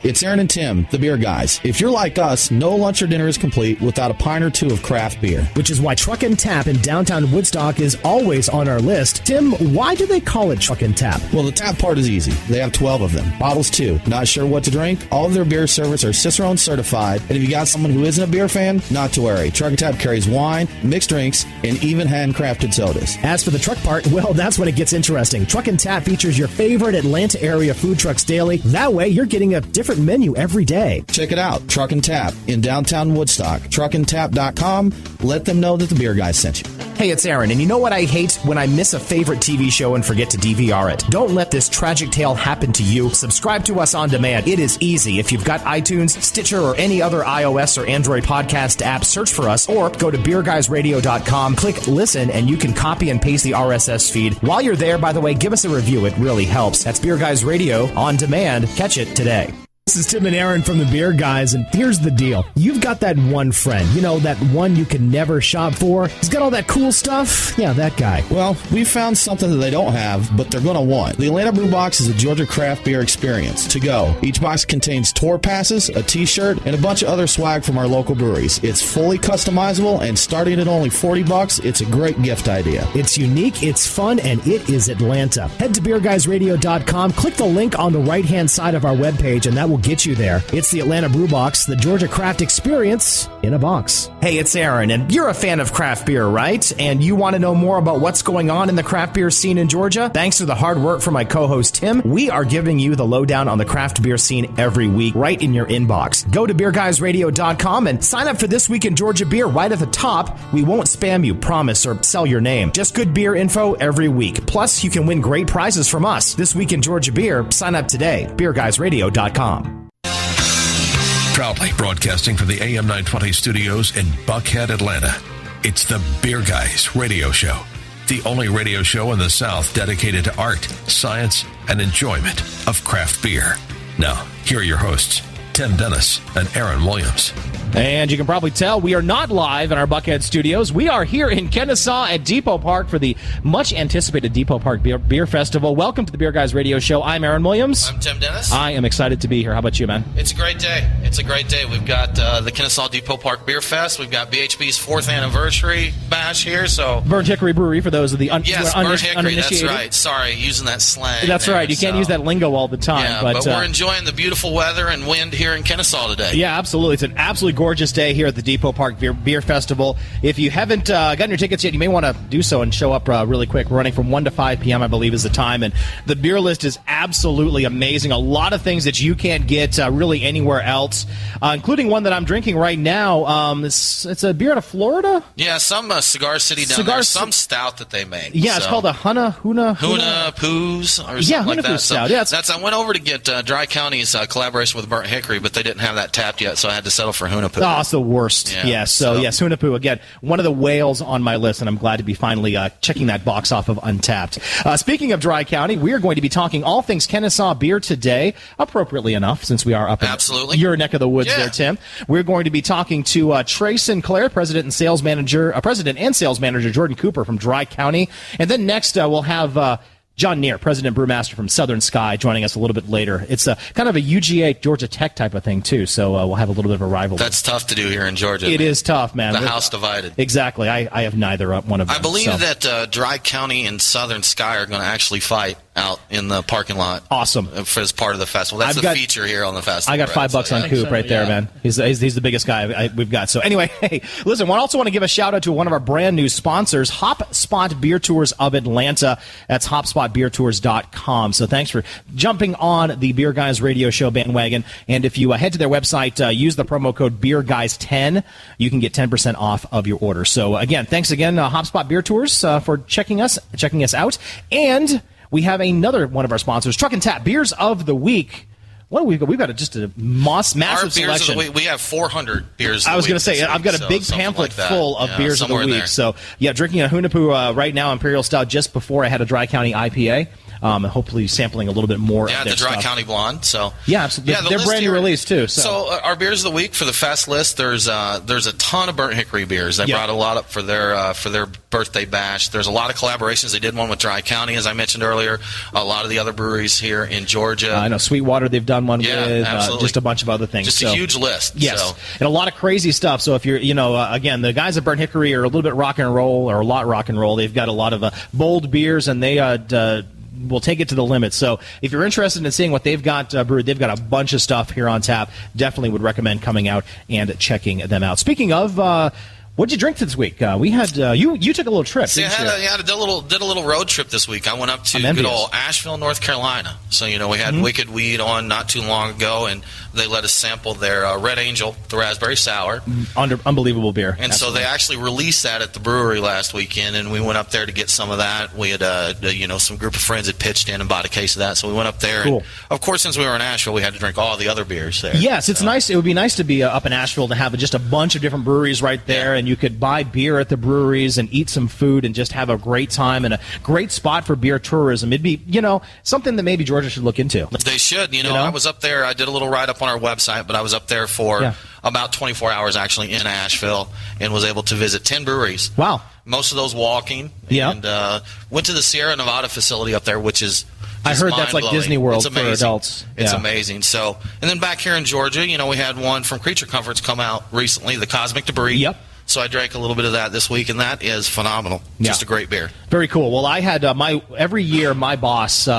It's Aaron and Tim, the beer guys. If you're like us, no lunch or dinner is complete without a pint or two of craft beer. Which is why Truck and Tap in downtown Woodstock is always on our list. Tim, why do they call it Truck and Tap? Well, the tap part is easy. They have 12 of them. Bottles too. Not sure what to drink? All of their beer servers are Cicerone certified. And if you got someone who isn't a beer fan, not to worry. Truck and Tap carries wine, mixed drinks, and even handcrafted sodas. As for the truck part, well, that's when it gets interesting. Truck and Tap features your favorite Atlanta area food trucks daily. That way, you're getting a different menu every day. Check it out. Truck and Tap in downtown Woodstock. Truckandtap.com. Let them know that the beer guys sent you. Hey, it's Aaron, and you know what I hate? When I miss a favorite TV show and forget to DVR it. Don't let this tragic tale happen to you. Subscribe to us on demand. It is easy. If you've got iTunes, Stitcher, or any other iOS or Android podcast app, search for us, or go to beerguysradio.com, click listen, and you can copy and paste the RSS feed. While you're there, by the way, give us a review. It really helps. That's Beer Guys Radio on demand. Catch it today. This is Tim and Aaron from the Beer Guys, and here's the deal. You've got that one friend, you know, that one you can never shop for. He's got all that cool stuff. Yeah, that guy. Well, we found something that they don't have, but they're going to want. The Atlanta Brew Box is a Georgia craft beer experience to go. Each box contains tour passes, a t-shirt, and a bunch of other swag from our local breweries. It's fully customizable, and starting at only $40, it's a great gift idea. It's unique, it's fun, and it is Atlanta. Head to beerguysradio.com, click the link on the right-hand side of our webpage, and that will get you there. It's the Atlanta Brew Box, the Georgia craft experience in a box. Hey, it's Aaron, and you're a fan of craft beer, right? And you want to know more about what's going on in the craft beer scene in Georgia? Thanks to the hard work from my co-host Tim, we are giving you the lowdown on the craft beer scene every week, right in your inbox. Go to beerguysradio.com and sign up for This Week in Georgia Beer right at the top. We won't spam you, promise, or sell your name. Just good beer info every week. Plus, you can win great prizes from us. This Week in Georgia Beer, sign up today. beerguysradio.com. Proudly broadcasting from the AM 920 studios in Buckhead, Atlanta. It's the Beer Guys Radio Show, the only radio show in the South dedicated to art, science, and enjoyment of craft beer. Now, here are your hosts, Tim Dennis and Aaron Williams. And you can probably tell we are not live in our Buckhead studios. We are here in Kennesaw at Depot Park for the much-anticipated Depot Park Beer Festival. Welcome to the Beer Guys Radio Show. I'm Aaron Williams. I'm Tim Dennis. I am excited to be here. How about you, man? It's a great day. It's a great day. We've got the Kennesaw Depot Park Beer Fest. We've got BHB's 4th anniversary bash here. So Burnt Hickory Brewery for those of the Yes, Burnt Hickory. That's right. Sorry, using that slang. That's there, right. You can't use that lingo all the time. Yeah, but we're enjoying the beautiful weather and wind here in Kennesaw today. Yeah, absolutely. It's an absolutely gorgeous day here at the Depot Park Beer Festival. If you haven't gotten your tickets yet, you may want to do so and show up really quick. We're running from 1 to 5 p.m., I believe, is the time. And the beer list is absolutely amazing. A lot of things that you can't get really anywhere else, including one that I'm drinking right now. It's a beer out of Florida? Yeah, some Cigar City down there. Some stout that they make. Yeah, it's called a Huna Poos or something like that. Huna Poos stout. Yeah, I went over to get Dry County's collaboration with Burnt Hickory, but they didn't have that tapped yet, so I had to settle for Huna Poo. Oh, it's the worst. Yeah. Yes, Huna Poo, again, one of the whales on my list, and I'm glad to be finally checking that box off of Untapped. Speaking of Dry County, we are going to be talking all things Kennesaw beer today, appropriately enough, since we are up in your neck of the woods there, Tim. We're going to be talking to Trey Sinclair, President and Sales Manager Jordan Cooper from Dry County. And then next we'll have John Neer, President Brewmaster from Southern Sky, joining us a little bit later. It's kind of a UGA Georgia Tech type of thing, too, so we'll have a little bit of a rivalry. That's tough to do here in Georgia. It is tough, man. The house divided. Exactly. I have neither one of them. I believe that Dry County and Southern Sky are going to actually fight out in the parking lot. Awesome. As part of the festival. That's a feature here on the festival. I got $5 on Coop right there, man. He's the biggest guy we've got. So anyway, hey, listen, I also want to give a shout-out to one of our brand-new sponsors, HopSpot Beer Tours of Atlanta. That's hopspotbeertours.com. So thanks for jumping on the Beer Guys Radio Show bandwagon. And if you head to their website, use the promo code BeerGuys10, you can get 10% off of your order. So again, thanks again, HopSpot Beer Tours, for checking us out. And we have another one of our sponsors, Truck and Tap Beers of the Week. What we've got just a massive selection. We have 400 beers. I was going to say I've got a big pamphlet full of beers of the week. So yeah, drinking a Huna Poo right now, Imperial Stout, just before I had a Dry County IPA. and hopefully sampling a little bit more. Yeah, of their the Dry stuff. County Blonde. So yeah, absolutely. Yeah, they're brand new release too. So our beers of the week for the fest list, there's a ton of Burnt Hickory beers. They brought a lot up for their birthday bash. There's a lot of collaborations. They did one with Dry County, as I mentioned earlier. A lot of the other breweries here in Georgia. I know Sweetwater. They've done one with. Absolutely. Just a bunch of other things. Just a huge list. Yes, so. and a lot of crazy stuff. So if you're, again, the guys at Burnt Hickory are a little bit rock and roll, or a lot rock and roll. They've got a lot of bold beers, and they will take it to the limit. So if you're interested in seeing what they've got brewed, they've got a bunch of stuff here on tap. Definitely would recommend coming out and checking them out. Speaking of. What'd you drink this week? We had you took a little trip. See, I did a little road trip this week. I went up to good old Asheville, North Carolina. So we had Wicked Weed on not too long ago, and they let us sample their Red Angel, the raspberry sour. Unbelievable beer. And so they actually released that at the brewery last weekend, and we went up there to get some of that. We had some group of friends that pitched in and bought a case of that, so we went up there. Cool. And of course, since we were in Asheville, we had to drink all the other beers there. Yes, it's nice. It would be nice to be up in Asheville to have just a bunch of different breweries right there, and you could buy beer at the breweries and eat some food and just have a great time, and a great spot for beer tourism. It'd be, something that maybe Georgia should look into. They should. I was up there. I did a little write-up on our website, but I was up there for about 24 hours actually in Asheville and was able to visit 10 breweries. Wow. Most of those walking. Yeah. And went to the Sierra Nevada facility up there, which is I heard that's like Disney World for adults. It's amazing. So, and then back here in Georgia, we had one from Creature Comforts come out recently, the Cosmic Debris. Yep. So I drank a little bit of that this week, and that is phenomenal. Just a great beer. Very cool. Well, I had every year my boss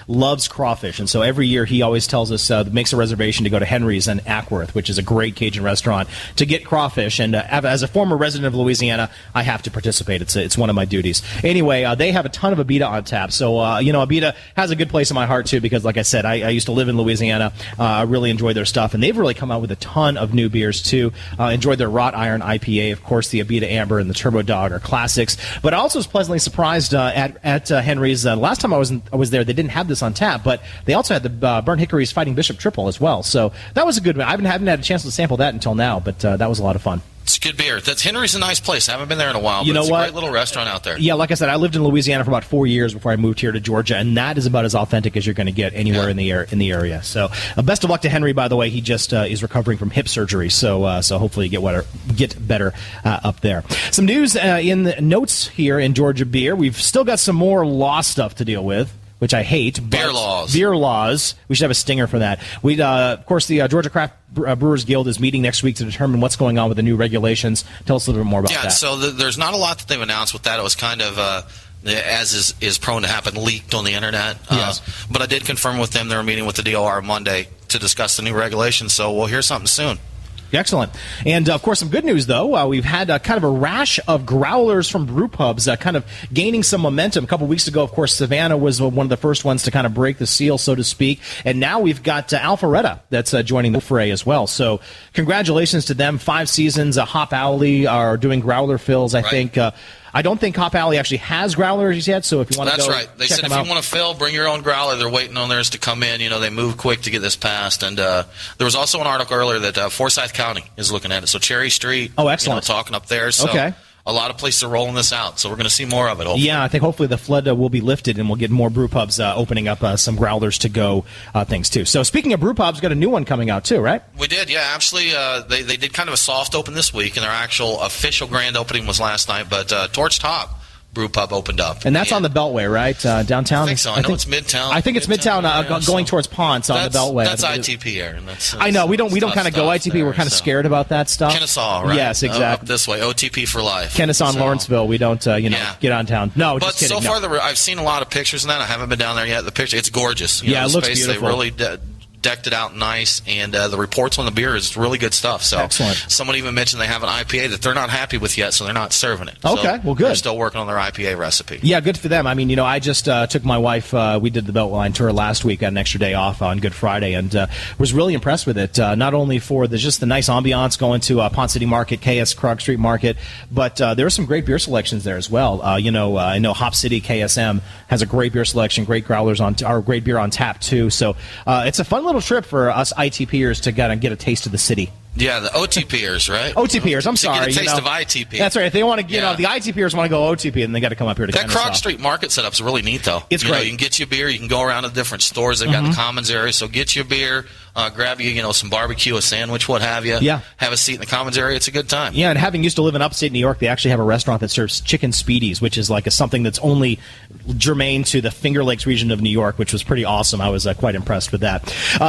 loves crawfish, and so every year he always tells us makes a reservation to go to Henry's in Ackworth, which is a great Cajun restaurant, to get crawfish. And as a former resident of Louisiana, I have to participate. It's one of my duties. Anyway, they have a ton of Abita on tap, so Abita has a good place in my heart too, because like I said, I used to live in Louisiana. I really enjoy their stuff, and they've really come out with a ton of new beers too. Enjoyed their Wrought Iron IPA, of course, the Abita Amber and the Turbo Dog are classics. But I also was pleasantly surprised at Henry's. Last time I was there, they didn't have this on tap, but they also had the Burnt Hickory's Fighting Bishop Triple as well. So that was a good one. I haven't had a chance to sample that until now, but that was a lot of fun. It's a good beer. Henry's a nice place. I haven't been there in a while, but it's a great little restaurant out there. Yeah, like I said, I lived in Louisiana for about 4 years before I moved here to Georgia, and that is about as authentic as you're going to get anywhere in the area. So, best of luck to Henry. By the way, he just is recovering from hip surgery, so hopefully you get better up there. Some news in the notes here in Georgia beer. We've still got some more law stuff to deal with, which I hate. Beer laws. Beer laws. We should have a stinger for that. Of course, the Georgia Craft Brewers Guild is meeting next week to determine what's going on with the new regulations. Tell us a little bit more about that. Yeah, so there's not a lot that they've announced with that. It was kind of, as is prone to happen, leaked on the internet. Yes. But I did confirm with them they were meeting with the DOR Monday to discuss the new regulations, so we'll hear something soon. Excellent. And, of course, some good news, though. We've had kind of a rash of growlers from brew pubs kind of gaining some momentum. A couple weeks ago, of course, Savannah was one of the first ones to kind of break the seal, so to speak. And now we've got Alpharetta that's joining the fray as well. So congratulations to them. 5 seasons. Hop Alley are doing growler fills, I think. I don't think Hop Alley actually has growlers yet, so if you want to That's go right. They said if you want to fill, bring your own growler. They're waiting on theirs to come in. They move quick to get this passed. And there was also an article earlier that Forsyth County is looking at it. So Cherry Street, excellent. Talking up there. So okay. A lot of places are rolling this out, so we're going to see more of it, hopefully. Yeah, I think hopefully the flood will be lifted, and we'll get more brew pubs opening up some growlers to go things, too. So speaking of brew pubs, got a new one coming out, too, right? We did, yeah. Actually, they did kind of a soft open this week, and their actual official grand opening was last night, but Torch Top Brew Pub opened up. And that's on the Beltway, right? Downtown? I think so. I know it's Midtown. I think it's Midtown going towards Ponce on the Beltway. That's ITP, Aaron. I know. We don't kind of go ITP. We're kind of scared about that stuff. Kennesaw, right? Yes, exactly. Up this way. OTP for life. Kennesaw and Lawrenceville. We don't, get on town. No, but just kidding. So far, I've seen a lot of pictures of that. I haven't been down there yet. The picture, it's gorgeous. It looks space, beautiful. They really decked it out nice, and the reports on the beer is really good stuff. So excellent. Someone even mentioned they have an IPA that they're not happy with yet, so they're not serving it. Okay, well, good. They're still working on their IPA recipe. Yeah, good for them. I mean, I just took my wife. We did the Beltline tour last week. Got an extra day off on Good Friday, and was really impressed with it. Not only for just the nice ambiance going to Ponce City Market, KS Krog Street Market, but there are some great beer selections there as well. I know Hop City KSM has a great beer selection, great growlers great beer on tap too. So it's a fun little trip for us ITPers to get a taste of the city. Yeah, the OTPers, right? OTPers, I'm sorry. Get a taste of ITP. That's right. If they want to, the ITPers want to go OTP, and they got to come up here to That Kennesaw. Krog Street Market setup's really neat, though. It's great. You can get you a beer. You can go around to different stores. They've got the commons area, so get you a beer, grab you, some barbecue, a sandwich, what have you. Yeah. Have a seat in the commons area. It's a good time. Yeah, and having used to live in upstate New York, they actually have a restaurant that serves chicken speedies, which is like something that's only germane to the Finger Lakes region of New York, which was pretty awesome. I was quite impressed with that.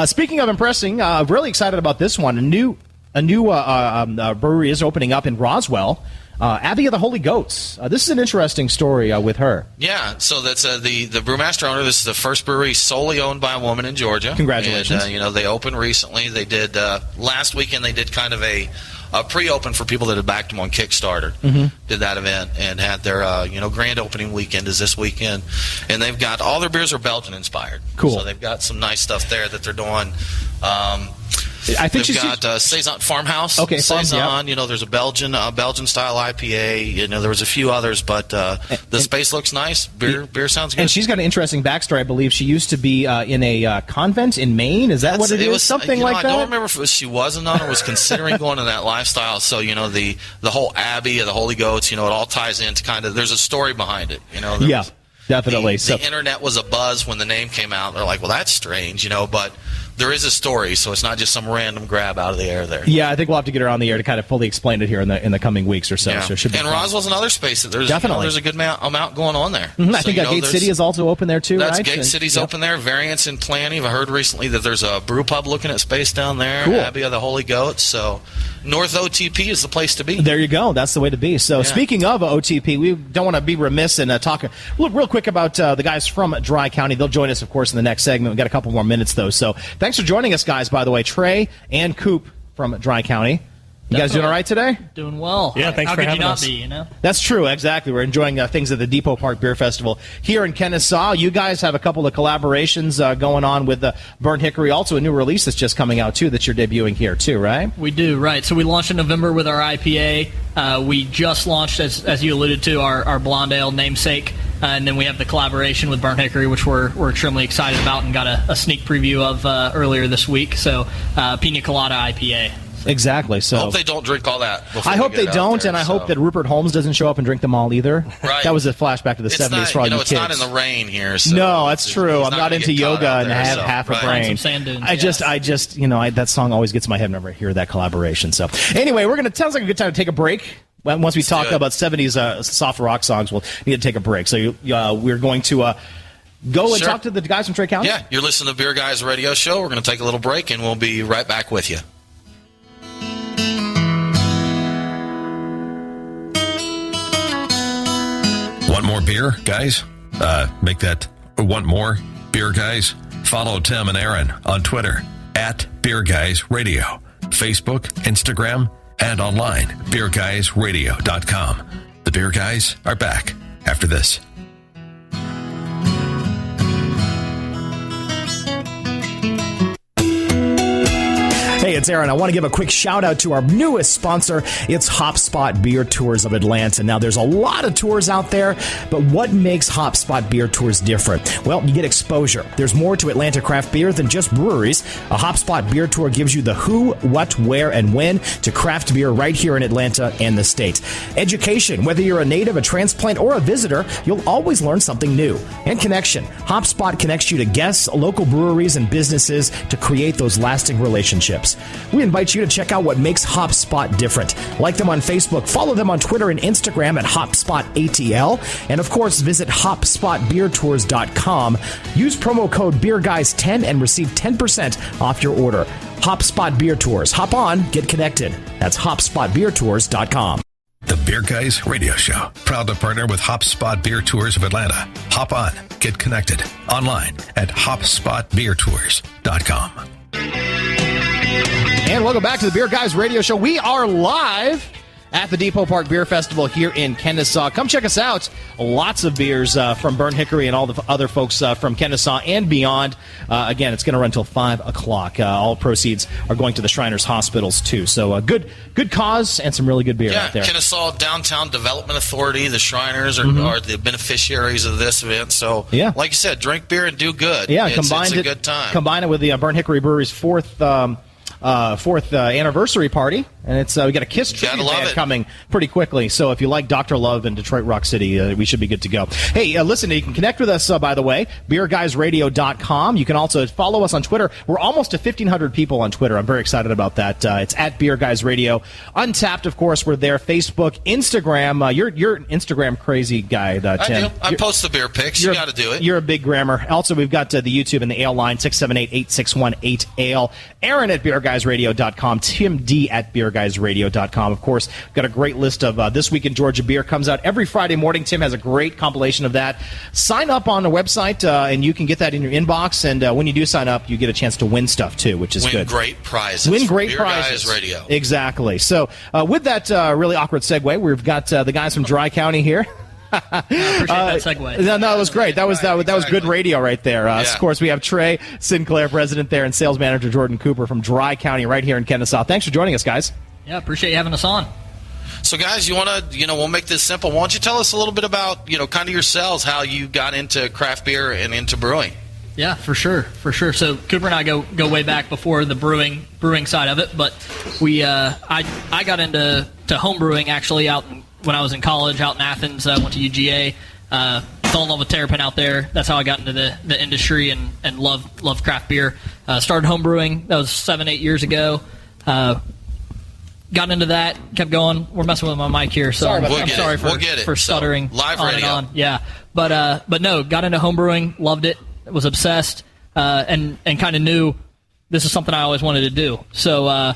Speaking of impressing, really excited about this one. A new brewery is opening up in Roswell. Abbey of the Holy Goats. This is an interesting story with her. Yeah, so that's the brewmaster owner. This is the first brewery solely owned by a woman in Georgia. Congratulations. And, they opened recently. They did last weekend. They did kind of a pre-open for people that had backed them on Kickstarter. Did that event and had their grand opening weekend is this weekend. And they've got all their beers are Belgian inspired. Cool. So they've got some nice stuff there that they're doing. I think they've got Saison Farmhouse. Okay, Saison. There's a Belgian style IPA. There was a few others, but the space looks nice. Beer sounds good. And she's got an interesting backstory. I believe she used to be in a convent in Maine. Is that what it is? Was something like that. I don't remember if she was a nun or was considering going to that lifestyle. So the whole Abbey of the Holy Goats. It all ties into kind of. There's a story behind it. Yeah. Definitely. The internet was abuzz when the name came out. They're like, well, that's strange, but there is a story, so it's not just some random grab out of the air there. Yeah, I think we'll have to get her on the air to kind of fully explain it here in the coming weeks or so. Yeah. So it should be and fun. Roswell's another space that there's definitely there's a good amount going on there. I think Gate City is also open there too. That's right? Gate City's open there. Variants in planning. I heard recently that there's a brew pub looking at space down there. Cool. Abbey of the Holy Goats. So North OTP is the place to be. There you go. That's the way to be. So speaking of OTP, we don't want to be remiss in talking real quick about the guys from Dry County. They'll join us, of course, in the next segment. We've got a couple more minutes, though. So thanks for joining us, guys, by the way. Trey and Coop from Dry County. You guys doing all right today? Doing well. Yeah, thanks for having us. How could you not be, That's true, exactly. We're enjoying things at the Depot Park Beer Festival here in Kennesaw. You guys have a couple of collaborations going on with Burnt Hickory. Also a new release that's just coming out, too, that you're debuting here, too, right? We do, right. So we launched in November with our IPA. We just launched, as you alluded to, our Blonde Ale Namesake. And then we have the collaboration with Burnt Hickory, which we're extremely excited about and got a sneak preview of earlier this week. So Pina Colada IPA. Exactly. So I hope they don't drink all that. I hope they don't, and I hope that Rupert Holmes doesn't show up and drink them all either. Right. That was a flashback to the 70s for all you kids. It's not in the rain here. So no, that's true. I'm not into yoga and have half a brain. Some sand dunes, I just, that song always gets in my head whenever I hear that collaboration. So anyway, sounds like a good time to take a break. Once we talk about 70s soft rock songs, we'll need to take a break. So we're going to go and talk to the guys from Trey County. Yeah, you're listening to Beer Guys Radio Show. We're going to take a little break, and we'll be right back with you. Want more beer, guys? Make that want more beer, guys? Follow Tim and Aaron on Twitter at Beer Guys Radio, Facebook, Instagram, and online, beerguysradio.com. The Beer Guys are back after this. Hey, it's Aaron. I want to give a quick shout out to our newest sponsor. It's HopSpot Beer Tours of Atlanta. Now, there's a lot of tours out there, but what makes HopSpot Beer Tours different? Well, you get exposure. There's more to Atlanta craft beer than just breweries. A HopSpot Beer Tour gives you the who, what, where, and when to craft beer right here in Atlanta and the state. Education. Whether you're a native, a transplant, or a visitor, you'll always learn something new. And connection. HopSpot connects you to guests, local breweries, and businesses to create those lasting relationships. We invite you to check out what makes HopSpot different. Like them on Facebook, follow them on Twitter and Instagram at HopSpotATL, and of course, visit HopSpotBeerTours.com. Use promo code BeerGuys10 and receive 10% off your order. HopSpot Beer Tours. Hop on, get connected. That's HopSpotBeerTours.com. The Beer Guys Radio Show, proud to partner with HopSpot Beer Tours of Atlanta. Hop on, get connected, online at HopSpotBeerTours.com. And welcome back to the Beer Guys Radio Show. We are live at the Depot Park Beer Festival here in Kennesaw. Come check us out. Lots of beers from Burnt Hickory and all the other folks from Kennesaw and beyond. Again, it's going to run until 5 o'clock. All proceeds are going to the Shriners Hospitals, too. So good cause and some really good beer out there. Kennesaw Downtown Development Authority, the Shriners are the beneficiaries of this event. So, like you said, drink beer and do good. Yeah, it's a good time. Combine it with the Burnt Hickory Brewery's fourth 4th anniversary party, and it's we got a Kiss tribute band coming pretty quickly. So if you like Dr. Love in Detroit Rock City, we should be good to go. Hey, listen, you can connect with us, by the way, beerguysradio.com. You can also follow us on Twitter. We're almost to 1,500 people on Twitter. I'm very excited about that. It's at Beer Guys Radio. Untapped, of course, we're there. Facebook, Instagram. You're an Instagram crazy guy, Tim. I do. I post the beer pics. You got to do it. You're a big grammer. Also, we've got the YouTube and the Ale line, 678-861-8Ale. Aaron at beerguysradio.com. Tim D at beerguysradio.com. Of course, got a great list of This Week in Georgia beer. Comes out every Friday morning. Tim has a great compilation of that. Sign up on the website, and you can get that in your inbox. And when you do sign up, you get a chance to win stuff, too, which is good. Win great prizes. Win great Beer prizes. Guys Radio. Exactly. So with that really awkward segue, we've got the guys from Dry County here. I appreciate that segue. No, it was great. That was good radio right there. Of course, we have Trey Sinclair, president there, and sales manager Jordan Cooper from Dry County right here in Kennesaw. Thanks for joining us, guys. Yeah, appreciate you having us on. So, guys, you want to, we'll make this simple. Why don't you tell us a little bit about, kind of yourselves, how you got into craft beer and into brewing? Yeah, for sure. So Cooper and I go way back before the brewing side of it, but I got into home brewing actually when I was in college out in Athens. I went to UGA, fell in love with Terrapin out there. That's how I got into the industry and love craft beer. Started home brewing. That was 7-8 years ago. Got into that, kept going. We're messing with my mic here, so I'm sorry for stuttering live on radio. and on. Yeah, but no, got into home brewing, loved it, was obsessed, and kind of knew this is something I always wanted to do. So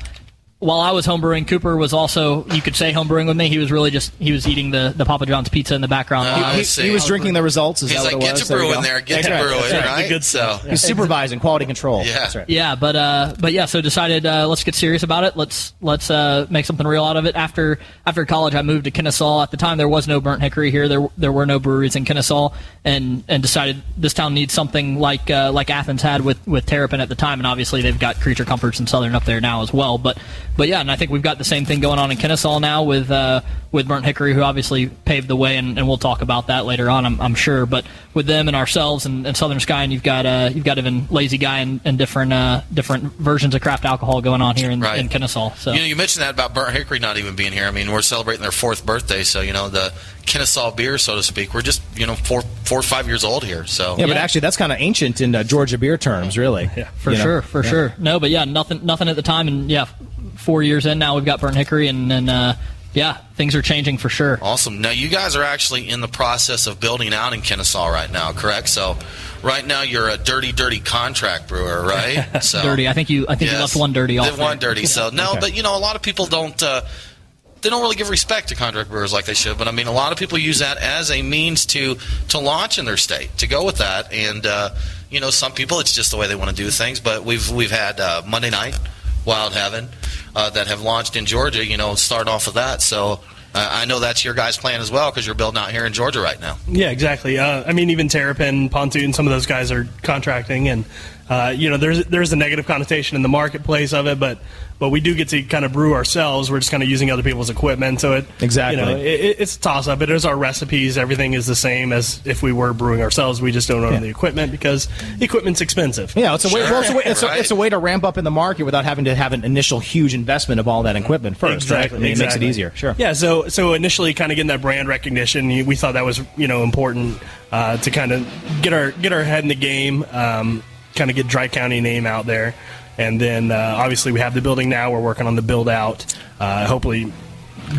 while I was homebrewing, Cooper was also, you could say, homebrewing with me. He was really he was eating the Papa John's pizza in the background. He was drinking the results. He's like, get to brewing there, get to brewing, right? Good stuff. He's supervising quality control. Yeah, that's right. Yeah, but yeah, so decided let's get serious about it. Let's make something real out of it. After college, I moved to Kennesaw. At the time, there was no burnt hickory here. There were no breweries in Kennesaw, and decided this town needs something like Athens had with Terrapin at the time, and obviously they've got Creature Comforts and Southern up there now as well. But yeah, and I think we've got the same thing going on in Kennesaw now with Burnt Hickory, who obviously paved the way, and we'll talk about that later on, I'm sure. But with them and ourselves and Southern Sky, and you've got even Lazy Guy and different versions of craft alcohol going on here in Kennesaw. So you mentioned that about Burnt Hickory not even being here. I mean, we're celebrating their 4th birthday, so the Kennesaw beer, so to speak. We're just 4 or 5 years old here. So but actually that's kind of ancient in Georgia beer terms, really. Yeah, for sure. No, but yeah, nothing at the time, and 4 years in now, we've got Burnt Hickory, and things are changing for sure. Awesome. Now, you guys are actually in the process of building out in Kennesaw right now, correct? So, right now you're a dirty contract brewer, right? So, dirty. I think you left one dirty off. One dirty. So no, okay. But a lot of people don't. They don't really give respect to contract brewers like they should. But I mean, a lot of people use that as a means to launch in their state, to go with that. And some people, it's just the way they want to do things. But we've had Monday Night, Wild Heaven, that have launched in Georgia, start off with that. So I know that's your guys' plan as well, because you're building out here in Georgia right now. Yeah, exactly. Even Terrapin, Pontoon, some of those guys are contracting, and there's a negative connotation in the marketplace of it, but we do get to kind of brew ourselves. We're just kind of using other people's equipment, so it's a toss-up. It is our recipes. Everything is the same as if we were brewing ourselves. We just don't own the equipment because the equipment's expensive. Yeah, it's a way to ramp up in the market without having to have an initial huge investment of all that equipment first. Exactly. Right? It makes it easier. Sure. Yeah. So initially, kind of getting that brand recognition, we thought that was important to kind of get our head in the game, kind of get Dry County name out there. And then, obviously, we have the building now. We're working on the build-out, hopefully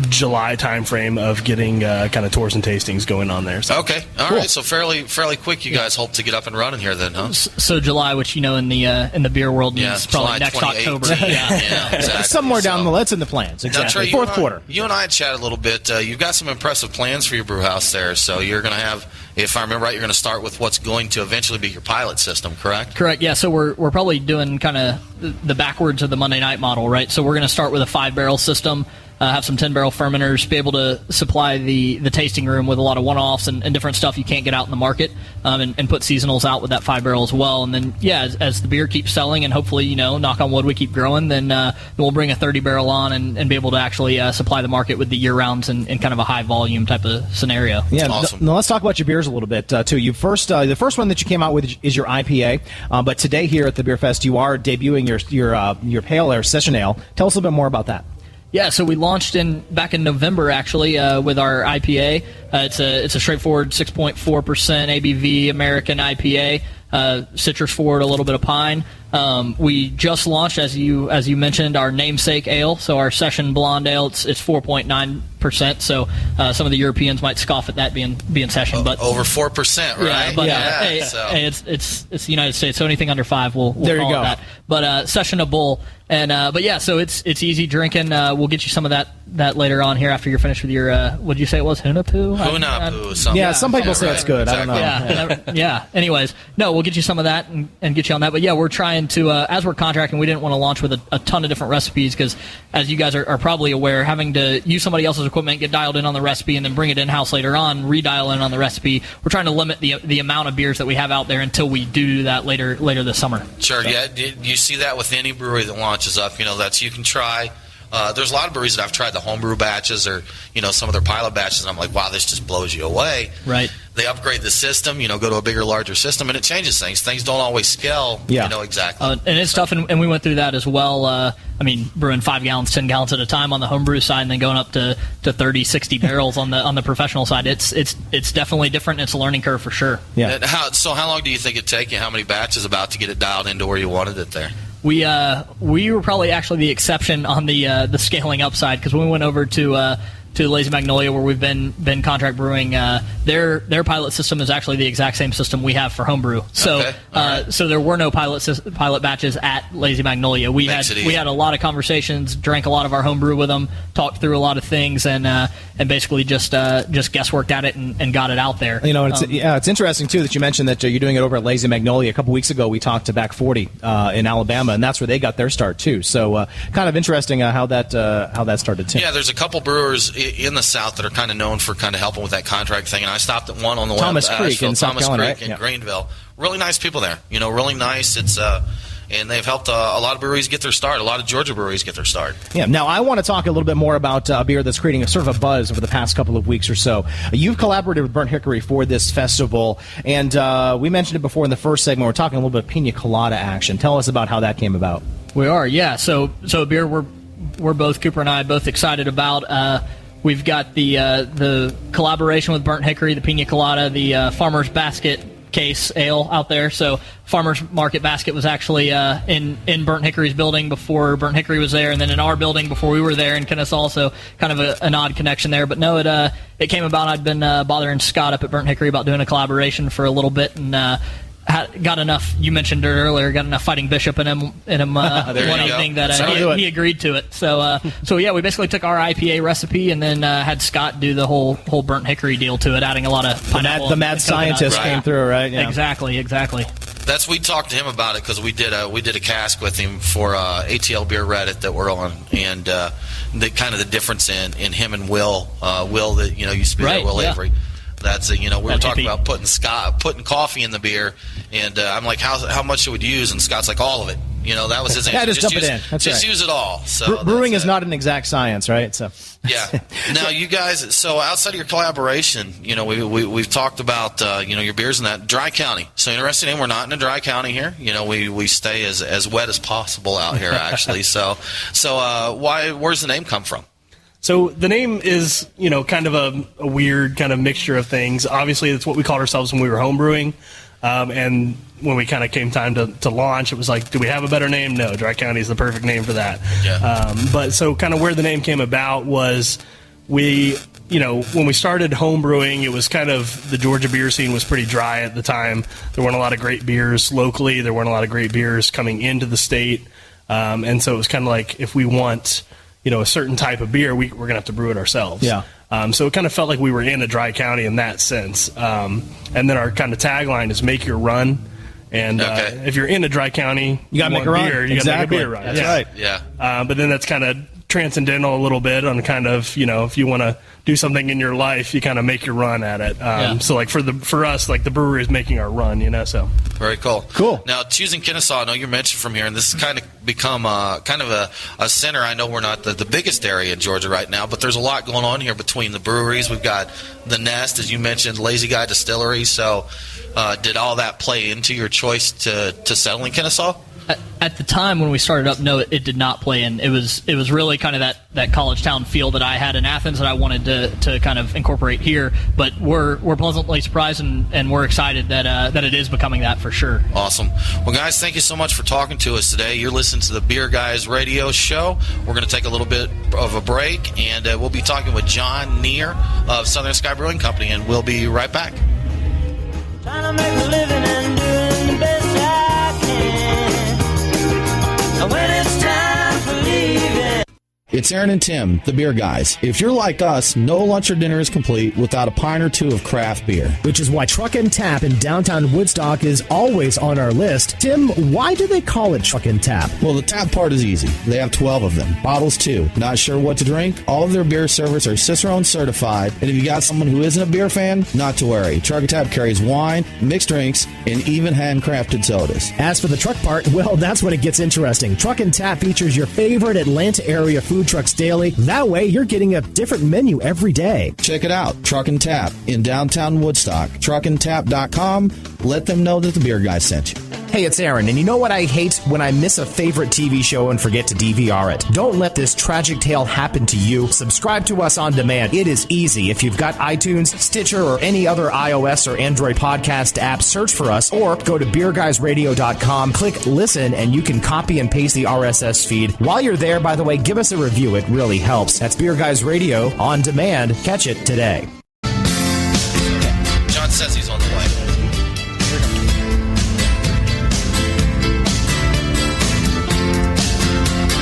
July timeframe of getting kind of tours and tastings going on there. So. Okay. All right. So fairly quick, you guys hope to get up and running here then, huh? So July, which, in the beer world means probably next October. Yeah, exactly. Somewhere down that's in the plans. Exactly. Now, Trey, 4th quarter. You and I had chatted a little bit. You've got some impressive plans for your brew house there. So you're going to have, if I remember right, you're going to start with what's going to eventually be your pilot system, correct? Correct, yeah. So we're probably doing kind of the backwards of the Monday Night model, right? So we're going to start with a 5-barrel system. have some 10-barrel fermenters, be able to supply the tasting room with a lot of one-offs and different stuff you can't get out in the market, and put seasonals out with that 5-barrel as well. And then, as the beer keeps selling and hopefully, knock on wood, we keep growing, then we'll bring a 30-barrel on and be able to actually supply the market with the year-rounds in kind of a high-volume type of scenario. Yeah, awesome. Now let's talk about your beers a little bit, too. The first one that you came out with is your IPA, but today here at the Beer Fest, you are debuting your Pale Ale Session Ale. Tell us a little bit more about that. Yeah, so we launched back in November, actually, with our IPA. It's a straightforward 6.4% ABV American IPA, citrus forward, a little bit of pine. We just launched, as you mentioned, our namesake ale. So our Session Blonde Ale, it's 4.9%. So some of the Europeans might scoff at that being Session, but over 4%, right? Yeah, but hey, it's the United States, so anything under 5, we'll there call you go. it that. But Session a Bull, and but yeah, so it's easy drinking. We'll get you some of that later on here after you're finished with your what did you say it was, Hunapoo? Hunapoo, something. Yeah, some people say it's good. Exactly. I don't know. Yeah. Anyways, no, we'll get you some of that and get you on that. But yeah, we're trying to, as we're contracting, we didn't want to launch with a ton of different recipes because, as you guys are probably aware, having to use somebody else's equipment, get dialed in on the recipe, and then bring it in-house later on, redial in on the recipe. We're trying to limit the amount of beers that we have out there until we do that later this summer. Sure, yeah. You see that with any brewery that launches up, you can try. There's a lot of breweries that I've tried the homebrew batches or, some of their pilot batches, and I'm like, wow, this just blows you away. Right. They upgrade the system, go to a bigger, larger system, and it changes things. Things don't always scale, exactly. And it's tough, and we went through that as well. Brewing 5 gallons, 10 gallons at a time on the homebrew side, and then going up to 30, 60 barrels on the professional side. It's definitely different. It's a learning curve for sure. Yeah. And how long do you think it'd take you? How many batches about to get it dialed into where you wanted it there? We were probably actually the exception on the scaling up side, because when we went over to Lazy Magnolia, where we've been contract brewing, their pilot system is actually the exact same system we have for homebrew. So so there were no pilot batches at Lazy Magnolia. We had a lot of conversations, drank a lot of our homebrew with them, talked through a lot of things, and basically just guessworked at it and got it out there. It's interesting too that you mentioned that you're doing it over at Lazy Magnolia. A couple weeks ago, we talked to Back 40 in Alabama, and that's where they got their start too. So kind of interesting how that started too. Yeah, there's a couple brewers in the South that are kind of known for kind of helping with that contract thing, and I stopped at one on the way Thomas up to Creek Asheville, in South Thomas Carolina, Creek right? in Greenville. Really nice people there. Really nice. It's and they've helped a lot of breweries get their start. A lot of Georgia breweries get their start. Yeah. Now I want to talk a little bit more about a beer that's creating a sort of a buzz over the past couple of weeks or so. You've collaborated with Burnt Hickory for this festival, and we mentioned it before in the first segment. We're talking a little bit of pina colada action. Tell us about how that came about. We are, yeah. So a beer we're both, Cooper and I, both excited about. We've got the collaboration with Burnt Hickory, the Pina Colada, the Farmer's Basket case ale out there. So Farmer's Market Basket was actually in Burnt Hickory's building before Burnt Hickory was there, and then in our building before we were there in Kennesaw. So kind of an odd connection there. But no, it came about. I'd been bothering Scott up at Burnt Hickory about doing a collaboration for a little bit, and got enough. You mentioned it earlier. Got enough Fighting Bishop in him one evening that he agreed to it. So yeah, we basically took our IPA recipe and then had Scott do the whole Burnt Hickory deal to it, adding a lot of pineapple. The mad scientist came through, right? Yeah. Exactly. We talked to him about it because we did a cask with him for ATL Beer Reddit that we're on, and the kind of the difference in him and Will that used to be there, Will Avery. That's we were talking about putting coffee in the beer, and I'm like, how much it would use, and Scott's like, all of it. That was his answer. Yeah, just dump it in. That's just right. use it all. So brewing is not an exact science, right? So yeah. Now you guys, so outside of your collaboration, we've talked about your beers in that dry county. So interesting name. We're not in a dry county here. We stay as wet as possible out here actually. So where's the name come from? So the name is, kind of a weird kind of mixture of things. Obviously, it's what we called ourselves when we were homebrewing. And when we kind of came time to launch, it was like, do we have a better name? No, Dry County is the perfect name for that. Yeah. But so kind of where the name came about was when we started homebrewing, it was kind of the Georgia beer scene was pretty dry at the time. There weren't a lot of great beers locally. There weren't a lot of great beers coming into the state. And so it was kind of like, if we want a certain type of beer, we're going to have to brew it ourselves. Yeah. So it kind of felt like we were in a dry county in that sense. And then our kind of tagline is make your run. And if you're in a dry county, you got to make a run. You got to make a beer run. That's right. Yeah. But then that's kind of transcendental a little bit on kind of, if you want to do something in your life, you kind of make your run at it. So like for us, like the brewery is making our run, so. Very cool. Cool. Now, choosing Kennesaw, I know you mentioned from here, and this has kind of become a center. I know we're not the biggest area in Georgia right now, but there's a lot going on here between the breweries. We've got the Nest, as you mentioned, Lazy Guy Distillery. So did all that play into your choice to settle in Kennesaw? At the time when we started up, no, it did not play in. It was really kind of that college town feel that I had in Athens that I wanted to kind of incorporate here. But we're pleasantly surprised and we're excited that it is becoming that for sure. Awesome. Well, guys, thank you so much for talking to us today. You're listening to the Beer Guys Radio Show. We're going to take a little bit of a break, and we'll be talking with John Neer of Southern Sky Brewing Company, and we'll be right back. Trying to make a living and doing the best I can. And when it's time for leaving. It's Aaron and Tim, the Beer Guys. If you're like us, no lunch or dinner is complete without a pint or two of craft beer. Which is why Truck and Tap in downtown Woodstock is always on our list. Tim, why do they call it Truck and Tap? Well, the tap part is easy. They have 12 of them. Bottles, too. Not sure what to drink? All of their beer servers are Cicerone certified. And if you got someone who isn't a beer fan, not to worry. Truck and Tap carries wine, mixed drinks, and even handcrafted sodas. As for the truck part, well, that's when it gets interesting. Truck and Tap features your favorite Atlanta area food trucks daily. That way, you're getting a different menu every day. Check it out. Truck and Tap in downtown Woodstock. Truckandtap.com. Let them know that the Beer Guy sent you. Hey, it's Aaron, and you know what I hate? When I miss a favorite TV show and forget to DVR it. Don't let this tragic tale happen to you. Subscribe to us on demand. It is easy. If you've got iTunes, Stitcher, or any other iOS or Android podcast app, search for us, or go to beerguysradio.com, click listen, and you can copy and paste the RSS feed. While you're there, by the way, give us a review. It really helps. That's Beer Guys Radio on demand. Catch it today. John says he's on the way.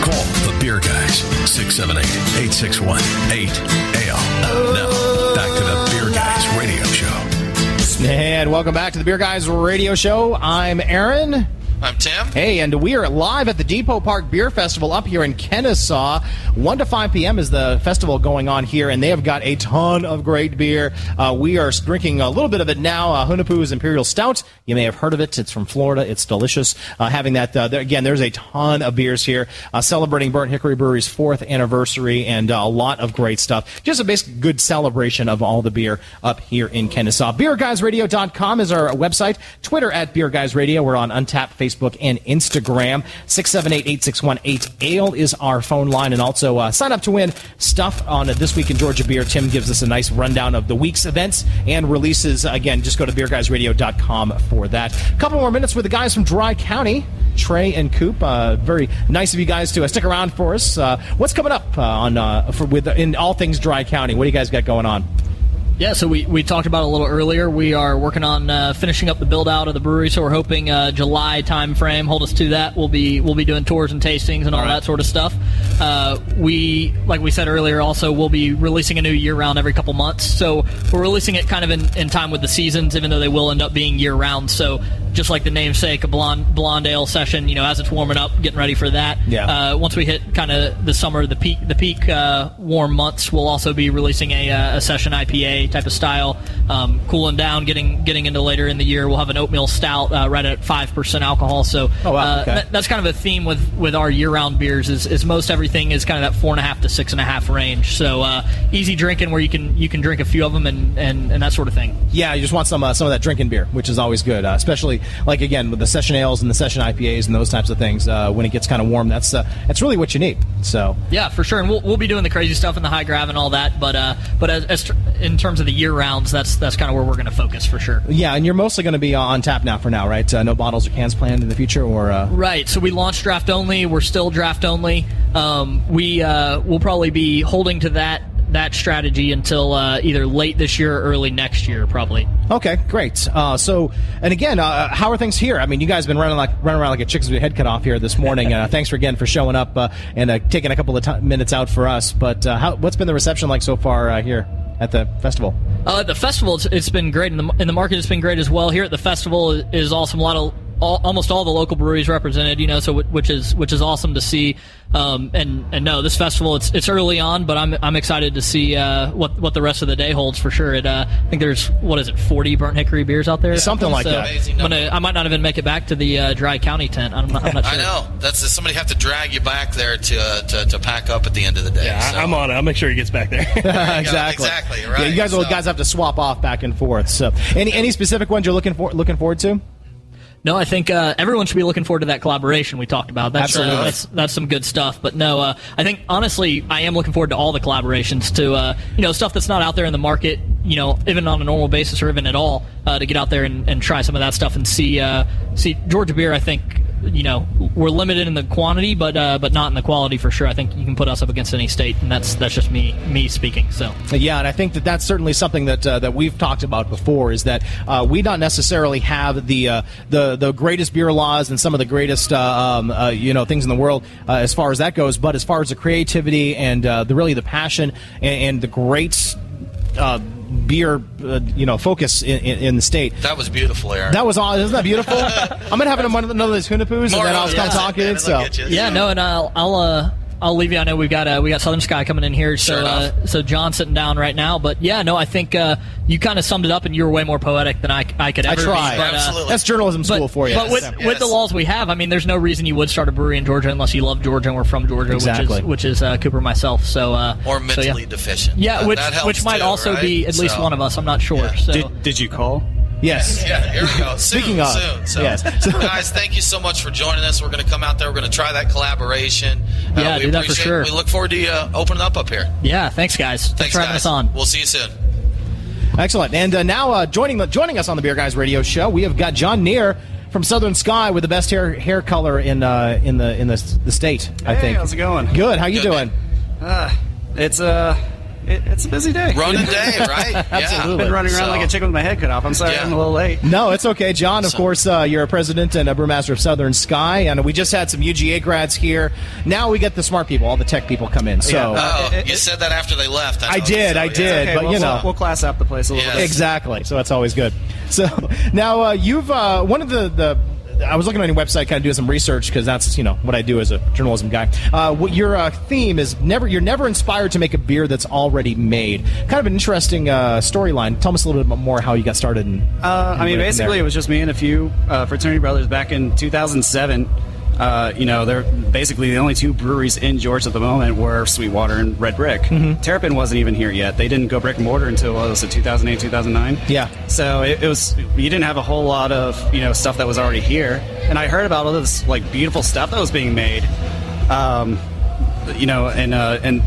Call the Beer Guys, 678-861-8AL. Now, back to the Beer Guys Radio Show. And welcome back to the Beer Guys Radio Show. I'm Aaron. I'm Tim. Hey, and we are live at the Depot Park Beer Festival up here in Kennesaw. 1 to 5 p.m. is the festival going on here, and they have got a ton of great beer. We are drinking a little bit of it now, Hunapu's Imperial Stout. You may have heard of it. It's from Florida. It's delicious. Having that, again, there's a ton of beers here, celebrating Burnt Hickory Brewery's 4th anniversary, and a lot of great stuff. Just a basic good celebration of all the beer up here in Kennesaw. BeerGuysRadio.com is our website. Twitter at Beer Guys Radio. We're on Untapped, Facebook, and Instagram. 678-861-8AL is our phone line, and also sign up to win stuff on This Week in Georgia Beer. Tim gives us a nice rundown of the week's events and releases. Again, just go to beerguysradio.com for that. A couple more minutes with the guys from Dry County, Trey and Coop. Very nice of you guys to stick around for us. What's coming up in all things Dry County? What do you guys got going on? Yeah, so we talked about it a little earlier. We are working on finishing up the build-out of the brewery, so we're hoping July time frame. Hold us to that. We'll be doing tours and tastings and all that sort of stuff. Like we said earlier, also, we'll be releasing a new year-round every couple months. So we're releasing it kind of in time with the seasons, even though they will end up being year-round. So just like the namesake, a blonde ale session, as it's warming up, getting ready for that. Yeah. Once we hit kind of the summer, the peak warm months, we'll also be releasing a session IPA type of style, cooling down, getting into later in the year. We'll have an oatmeal stout right at 5% alcohol. So that's kind of a theme with our year-round beers is most everything is kind of that 4.5 to 6.5 range. So easy drinking where you can drink a few of them and that sort of thing. Yeah, you just want some of that drinking beer, which is always good, especially like again with the session ales and the session IPAs and those types of things. When it gets kind of warm, that's really what you need. So yeah, for sure. And we'll be doing the crazy stuff in the high grav and all that. But as in terms of the year rounds, that's kind of where we're going to focus for sure. Yeah, and you're mostly going to be on tap now for now, right? No bottles or cans planned in the future, or right. So we launched draft only. We're still draft only. We'll probably be holding to that strategy until either late this year or early next year, probably. Okay, great. So, and again, how are things here? I mean, you guys have been running around like a chick's with your head cut off here this morning. Thanks for showing up and taking a couple of minutes out for us. But what's been the reception like so far here at the festival? At the festival, it's been great. In the market, it's been great as well. Here at the festival is awesome. A almost all the local breweries represented. So which is awesome to see. And no, this festival it's early on, but I'm excited to see what the rest of the day holds for sure. I think there's 40 Burnt Hickory beers out there, something like that. I might not even make it back to the Dry County tent. I'm not sure. I know somebody have to drag you back there to pack up at the end of the day. Yeah, so. I'm on it. I'll make sure he gets back there. Exactly. Right. Yeah, you guys have to swap off back and forth. So, any specific ones you're looking forward to? No, I think everyone should be looking forward to that collaboration we talked about. Absolutely. That's some good stuff. But no, I think, honestly, I am looking forward to all the collaborations, to stuff that's not out there in the market, even on a normal basis or even at all, to get out there and try some of that stuff and see Georgia beer. I think, we're limited in the quantity, but not in the quality for sure. I think you can put us up against any state, and that's just me speaking. So yeah, and I think that's certainly something that we've talked about before, is that we don't necessarily have the greatest beer laws and some of the greatest things in the world as far as that goes, but as far as the creativity and the passion and the great beer focus in the state. That was beautiful, Aaron. That was awesome. Isn't that beautiful? I'm gonna have another of those Hunapus, and then I'll come talking. So yeah, no, and I'll leave you. I know we got Southern Sky coming in here, so John's sitting down right now. But yeah, no, I think you kind of summed it up, and you were way more poetic than I could ever be. But, absolutely. That's journalism school for you. But with the laws we have, I mean, there's no reason you would start a brewery in Georgia unless you love Georgia and we're from Georgia, exactly. which is Cooper myself. So or mentally deficient. Yeah, that which might too, also right? be at least one of us. I'm not sure. Yeah. So. Did you call? Yes. Yeah, here we go. Speaking of. Soon. So, yes. Guys, thank you so much for joining us. We're going to come out there. We're going to try that collaboration. Yeah, we do that for sure. We look forward to you opening up here. Yeah, thanks, guys. Thanks for having us on. We'll see you soon. Excellent. And now joining us on the Beer Guys Radio Show, we have got John Neer from Southern Sky with the best hair color in the state. I think. How's it going? Good. How you doing? It's a busy day. Running day, right? Absolutely. I've been running around like a chicken with my head cut off. I'm sorry, I'm a little late. No, it's okay, John. Of course, you're a president and a brewmaster of Southern Sky, and we just had some UGA grads here. Now we get the smart people, all the tech people come in. So you said that after they left. I did, okay, but we'll class up the place a little bit. Exactly. So that's always good. So now you've one of the. I was looking on your website, kind of doing some research because that's what I do as a journalism guy. What your theme is you're never inspired to make a beer that's already made. Kind of an interesting storyline. Tell us a little bit more how you got started. Basically it was just me and a few fraternity brothers back in 2007. They're basically the only two breweries in Georgia at the moment were Sweetwater and Red Brick. Mm-hmm. Terrapin wasn't even here yet. They didn't go brick and mortar until 2008, 2009. Yeah. So it was, you didn't have a whole lot of stuff that was already here, and I heard about all this beautiful stuff that was being made. And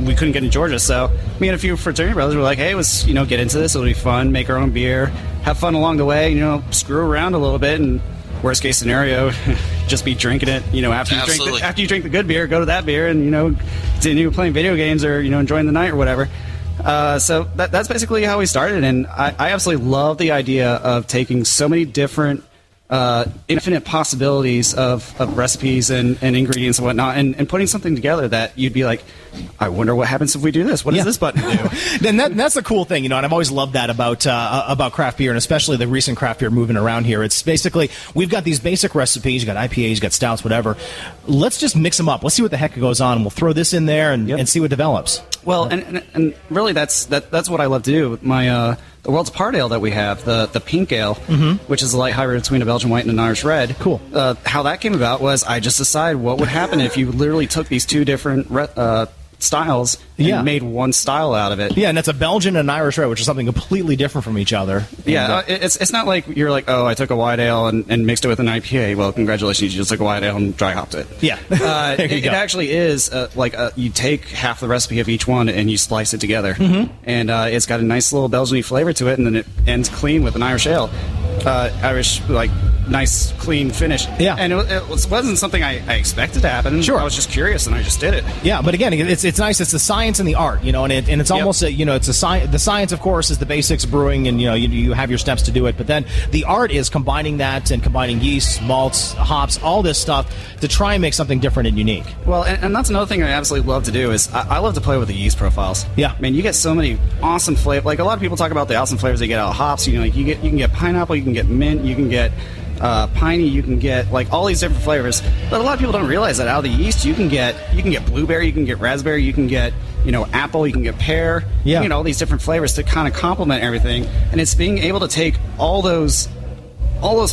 we couldn't get in Georgia, so me and a few fraternity brothers were like, hey, let's get into this. It'll be fun. Make our own beer. Have fun along the way. Screw around a little bit, and worst case scenario, just be drinking it. After you drink the good beer, go to that beer and continue playing video games or enjoying the night or whatever. So that's basically how we started, and I absolutely love the idea of taking so many different infinite possibilities of recipes and ingredients and whatnot, and putting something together that you'd be like, I wonder what happens if we do this. What does this button do? Then that's the cool thing, and I've always loved that about craft beer, and especially the recent craft beer moving around here. It's basically, we've got these basic recipes, you got IPAs, you got stouts, whatever. Let's just mix them up. Let's see what the heck goes on. We'll throw this in there and see what develops. Well, and really that's what I love to do. My the World's Apart Ale that we have, the Pink Ale, which is a light hybrid between a Belgian White and an Irish Red. Cool. How that came about was I just decided what would happen if you literally took these two different styles and made one style out of it. Yeah, and it's a Belgian and an Irish Red, which is something completely different from each other. Yeah, it's not like you're like, oh, I took a white ale and mixed it with an IPA. Well, congratulations, you just took a white ale and dry hopped it. Yeah. It actually is you take half the recipe of each one and you slice it together. And it's got a nice little Belgian-y flavor to it, and then it ends clean with an Irish ale. Irish, nice, clean finish. Yeah. And it wasn't something I expected to happen. Sure. I was just curious, and I just did it. Yeah, but again, it's nice. It's the science and the art, and it's almost it's a science. The science, of course, is the basics of brewing, and you have your steps to do it. But then the art is combining that and combining yeast, malts, hops, all this stuff to try and make something different and unique. Well, and that's another thing I absolutely love to do is I love to play with the yeast profiles. Yeah, I mean, you get so many awesome flavors. Like a lot of people talk about the awesome flavors they get out of hops. You can get pineapple, you can get mint, you can get piney, you can get like all these different flavors. But a lot of people don't realize that out of the yeast, you can get blueberry, you can get raspberry, you can get apple, you can get pear, you can get all these different flavors to kind of complement everything. And it's being able to take all those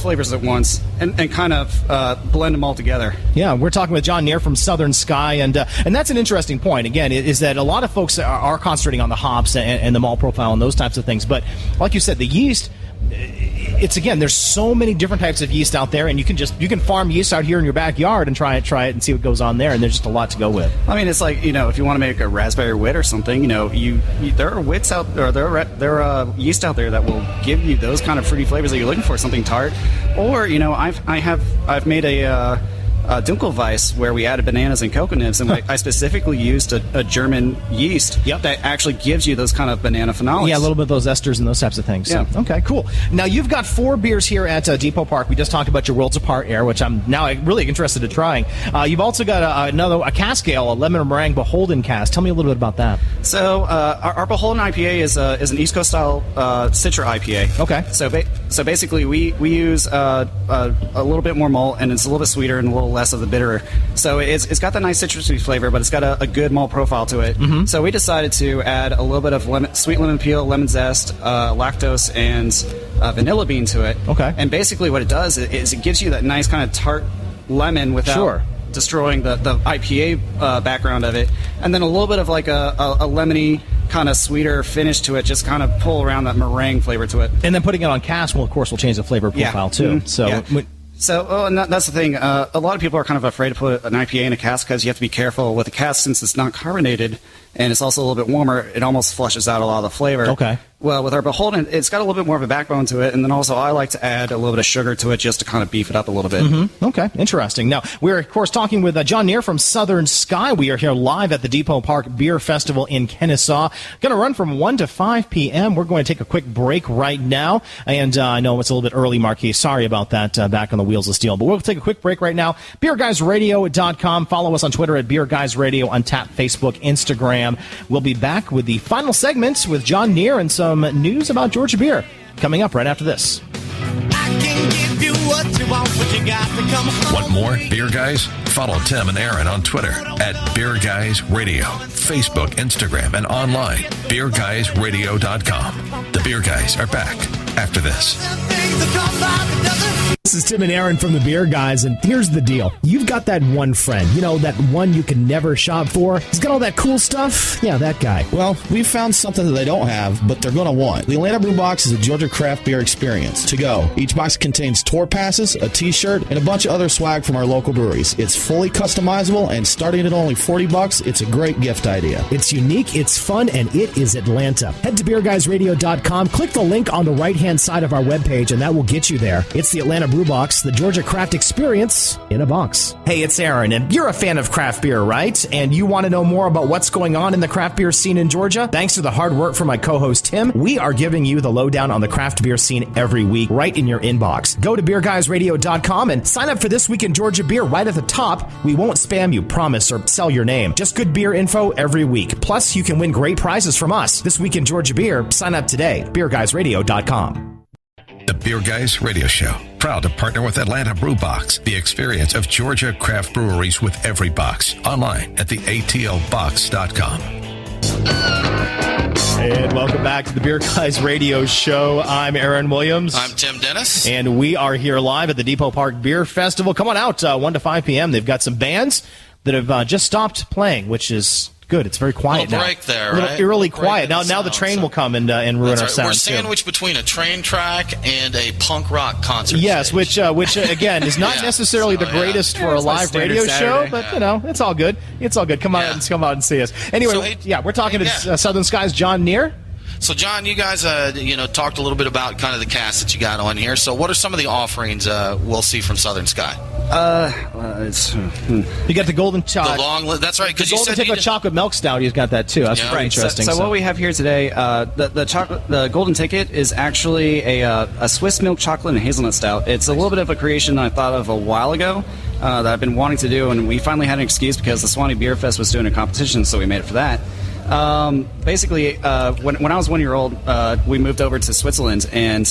flavors at once and kind of blend them all together. Yeah, we're talking with John Neer from Southern Sky, and that's an interesting point. Again, is that a lot of folks are concentrating on the hops and the malt profile and those types of things. But like you said, the yeast. There's so many different types of yeast out there, and you can farm yeast out here in your backyard and try it and see what goes on there, and there's just a lot to go with. I mean, it's like, if you want to make a raspberry wit or something, there are wits out there, there are yeast out there that will give you those kind of fruity flavors that you're looking for, something tart. Or, I've made a Dunkelweiss where we added bananas and cocoa nibs, and I specifically used a German yeast that actually gives you those kind of banana phenolics. Yeah, a little bit of those esters and those types of things. So, okay, cool. Now, you've got 4 beers here at Depot Park. We just talked about your Worlds Apart Ale, which I'm now really interested in trying. You've also got a cask ale, a lemon meringue Beholden cask. Tell me a little bit about that. So, our Beholden IPA is an East Coast style Citra IPA. Okay. So basically, we use a little bit more malt, and it's a little bit sweeter and a little less of the bitter. So it's got that nice citrusy flavor, but it's got a good malt profile to it. Mm-hmm. So we decided to add a little bit of sweet lemon peel, lemon zest, lactose, and vanilla bean to it. Okay. And basically what it does is it gives you that nice kind of tart lemon without destroying the IPA background of it. And then a little bit of like a lemony kind of sweeter finish to it, just kind of pull around that meringue flavor to it. And then putting it on cask will change the flavor profile too. Mm-hmm. So, and that's the thing. A lot of people are kind of afraid to put an IPA in a cask because you have to be careful with the cask, since it's not carbonated and it's also a little bit warmer. It almost flushes out a lot of the flavor. Okay. Well, with our Beholden, it's got a little bit more of a backbone to it, and then also I like to add a little bit of sugar to it just to kind of beef it up a little bit. Mm-hmm. Okay, interesting. Now, we're, of course, talking with John Neer from Southern Sky. We are here live at the Depot Park Beer Festival in Kennesaw. Going to run from 1 to 5 p.m. We're going to take a quick break right now, and I know it's a little bit early, Marquis. Sorry about that, back on the Wheels of Steel. But we'll take a quick break right now. BeerGuysRadio.com. Follow us on Twitter at Beer Guys Radio, on Tap, Facebook, Instagram. We'll be back with the final segments with John Neer and some news about Georgia beer coming up right after this. I can give you what you want, but you got to come home. Want more Beer Guys? Follow Tim and Aaron on Twitter at Beer Guys Radio, Facebook, Instagram, and online, BeerGuysRadio.com. The Beer Guys are back after this. This is Tim and Aaron from the Beer Guys, and here's the deal. You've got that one friend, that one you can never shop for. He's got all that cool stuff. Yeah, that guy. Well, we've found something that they don't have, but they're going to want. The Atlanta Brew Box is a Georgia craft beer experience to go. Each box contains tour passes, a t-shirt, and a bunch of other swag from our local breweries. It's fully customizable, and starting at only $40, it's a great gift idea. It's unique, it's fun, and it is Atlanta. Head to BeerGuysRadio.com, click the link on the right-hand side of our webpage, and that will get you there. It's the Atlanta Brew Box, the Georgia craft experience in a box. Hey, it's Aaron, and you're a fan of craft beer, right? And you want to know more about what's going on in the craft beer scene in Georgia? Thanks to the hard work from my co-host Tim, we are giving you the lowdown on the craft beer scene every week right in your inbox. Go to BeerGuysRadio.com and sign up for This Week in Georgia Beer right at the top. We won't spam you, promise, or sell your name. Just good beer info every week. Plus, you can win great prizes from us. This Week in Georgia Beer, sign up today. BeerGuysRadio.com. The Beer Guys Radio Show, proud to partner with Atlanta Brew Box, the experience of Georgia craft breweries with every box. Online at theatlbox.com. And welcome back to the Beer Guys Radio Show. I'm Aaron Williams. I'm Tim Dennis. And we are here live at the Depot Park Beer Festival. Come on out, 1 to 5 p.m. They've got some bands that have just stopped playing, which is good. It's very quiet now. Break there, right? A little eerily quiet. Now the sound, train will come and ruin our sound. We're sandwiched between a train track and a punk rock concert. Yes, stage. which again is not necessarily the greatest for a live radio show, but it's all good. It's all good. Come out and see us. Anyway, we're talking to Southern Sky's John Neer. So, John, you guys, talked a little bit about kind of the cast that you got on here. So, what are some of the offerings we'll see from Southern Sky? You got the golden chocolate. That's right. Because golden ticket chocolate milk stout. He's got that too. That's pretty interesting. So what we have here today, the golden ticket is actually a Swiss milk chocolate and hazelnut stout. It's a little bit of a creation I thought of a while ago that I've been wanting to do, and we finally had an excuse because the Swanee Beer Fest was doing a competition, so we made it for that. Basically, when I was 1 year old, we moved over to Switzerland, and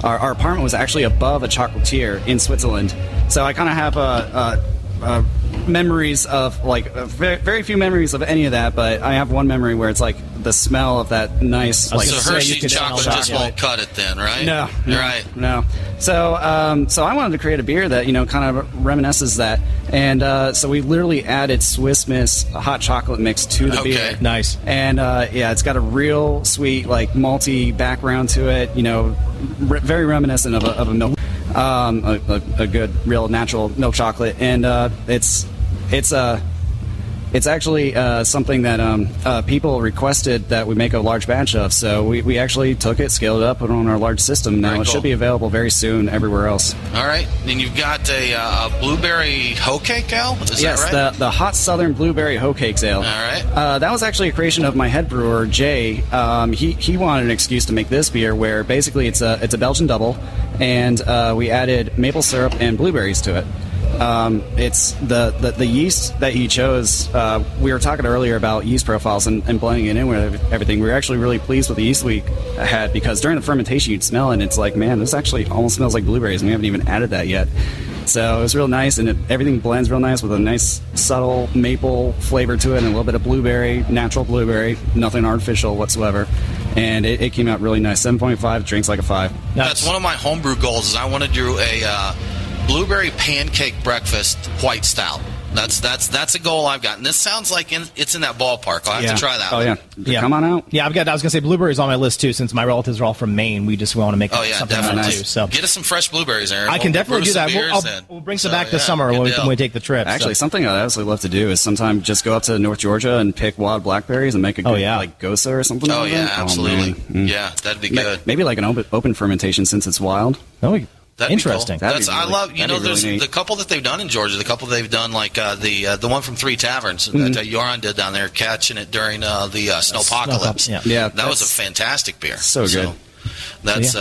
our apartment was actually above a chocolatier in Switzerland. So I kind of have memories of very few memories of any of that, but I have one memory where it's like the smell of that nice so Hershey chocolate just won't cut it then, right? No, right. No. So I wanted to create a beer that kind of reminisces that, and so we literally added Swiss Miss hot chocolate mix to the beer. Nice. And it's got a real sweet malty background to it. Very reminiscent of a milk, a good real natural milk chocolate, and it's actually something that people requested that we make a large batch of. So we actually took it, scaled it up, put it on our large system. Now it should be available very soon everywhere else. All right. And you've got a blueberry hoe cake ale? Is yes, that right? the hot southern blueberry hoe cakes ale. All right. That was actually a creation of my head brewer, Jay. He wanted an excuse to make this beer where basically it's a Belgian double, and we added maple syrup and blueberries to it. It's the yeast that he chose. We were talking earlier about yeast profiles and blending it in with everything. We were actually really pleased with the yeast we had, because during the fermentation you'd smell it and it's like, man, this actually almost smells like blueberries, and we haven't even added that yet. So it was real nice, and everything blends real nice with a nice subtle maple flavor to it and a little bit of blueberry, natural blueberry, nothing artificial whatsoever. And it came out really nice. 7.5, drinks like a 5. That's one of my homebrew goals, is I want to do a blueberry pancake breakfast white stout. That's a goal I've got, and this sounds like it's in that ballpark. I'll have to try that. Oh yeah, come on out. Yeah, I was gonna say blueberries on my list too, since my relatives are all from Maine. We just want to make something definitely. nice too. So get us some fresh blueberries, Aaron. I can definitely do that. We'll bring some back this summer when we take the trip. Actually, something I'd absolutely love to do is sometime just go up to North Georgia and pick wild blackberries and make a good Gosa or something. Oh yeah, absolutely. Yeah, that'd be good. Maybe like an open fermentation since it's wild. That'd interesting. Be cool. I love. There's the couple that they've done in Georgia. The couple they've done, like the one from Three Taverns that Yoran did down there, catching it during the Snowpocalypse. That was a fantastic beer. So good. That's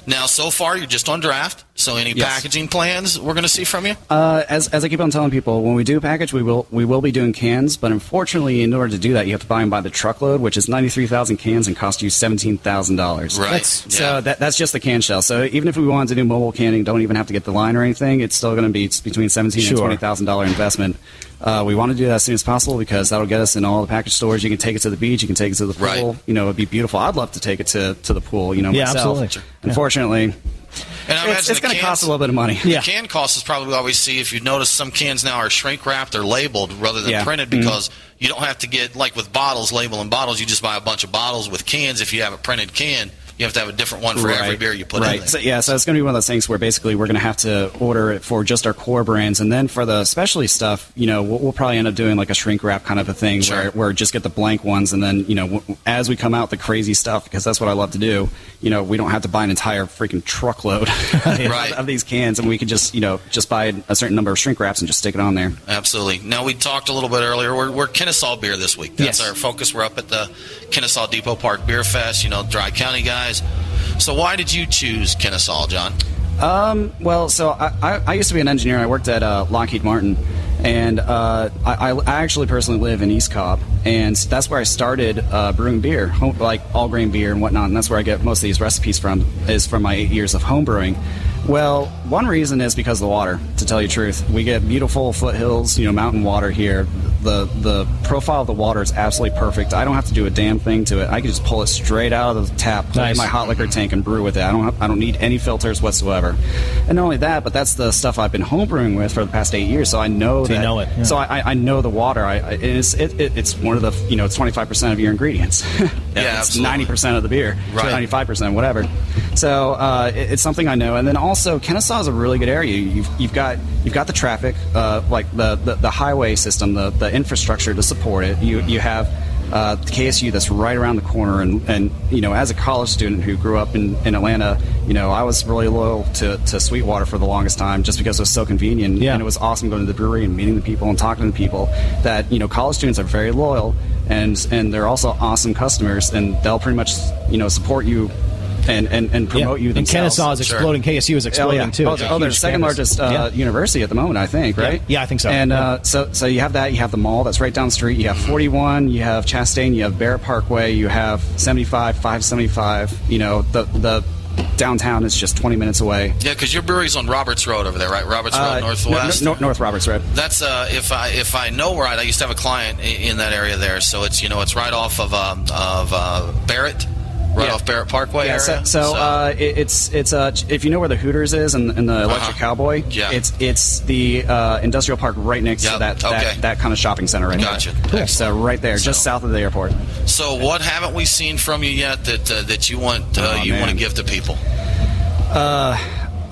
now so far you're just on draft. So any packaging plans we're going to see from you? As I keep on telling people, when we do package, we will be doing cans. But unfortunately, in order to do that, you have to buy them by the truckload, which is 93,000 cans and cost you $17,000. Right. So that's just the can shell. So even if we wanted to do mobile canning, don't even have to get the line or anything. It's still going to be between $17,000 and $20,000 investment. We want to do that as soon as possible because that'll get us in all the package stores. You can take it to the beach. You can take it to the pool. Right. It'd be beautiful. I'd love to take it to the pool. Yeah, myself. absolutely. Unfortunately. And I it's going to cost a little bit of money. The can cost is probably what we see. If you notice, some cans now are shrink wrapped or labeled rather than printed, because you don't have to get, like with bottles, labeling bottles. You just buy a bunch of bottles with cans. If you have a printed can, you have to have a different one for every beer you put in there. So it's going to be one of those things where basically we're going to have to order it for just our core brands, and then for the specialty stuff, we'll probably end up doing like a shrink wrap kind of a thing, where just get the blank ones, and then as we come out the crazy stuff, because that's what I love to do. We don't have to buy an entire freaking truckload of these cans, and we can just buy a certain number of shrink wraps and just stick it on there. Absolutely. Now, we talked a little bit earlier. We're Kennesaw beer this week. That's our focus. We're up at the Kennesaw Depot Park Beer Fest. Dry County guys. So why did you choose Kennesaw, John? So I used to be an engineer. I worked at Lockheed Martin, and I actually personally live in East Cobb, and that's where I started brewing beer, like all grain beer and whatnot. And that's where I get most of these recipes from my 8 years of home brewing. Well, one reason is because of the water, to tell you the truth. We get beautiful foothills, mountain water here. The profile of the water is absolutely perfect. I don't have to do a damn thing to it. I can just pull it straight out of the tap, put it in my hot liquor tank, and brew with it. I don't need any filters whatsoever. And not only that, but that's the stuff I've been homebrewing with for the past 8 years, so I know that. You know it. Yeah. So I know the water. It's one of the, it's 25% of your ingredients. It's 90% of the beer, 95%, whatever. So it's something I know. And then also, Kennesaw is a really good area. You've got the traffic, like the highway system, the infrastructure to support it. You have the KSU that's right around the corner, and as a college student who grew up in Atlanta, I was really loyal to Sweetwater for the longest time, just because it was so convenient. And it was awesome going to the brewery and meeting the people and talking to the people. That college students are very loyal, and they're also awesome customers, and they'll pretty much support you and promote you themselves. And Kennesaw is exploding. KSU is exploding too. They're the second largest university at the moment, I think, right? Yeah, I think so. And so you have that. You have the mall that's right down the street. You have 41. You have Chastain. You have Barrett Parkway. You have 75, 575. The downtown is just 20 minutes away. Yeah, because your brewery's on Roberts Road over there, right? Roberts Road, Northwest? North Roberts Road. That's, if I know right, I used to have a client in that area there, so it's, it's right off of Barrett. Off Barrett Parkway area. It's if you know where the Hooters is and the Electric Cowboy, it's the industrial park right next to that kind of shopping center right Gotcha. there. Cool. So right there, just south of the airport. So what haven't we seen from you yet that you want want to give to people?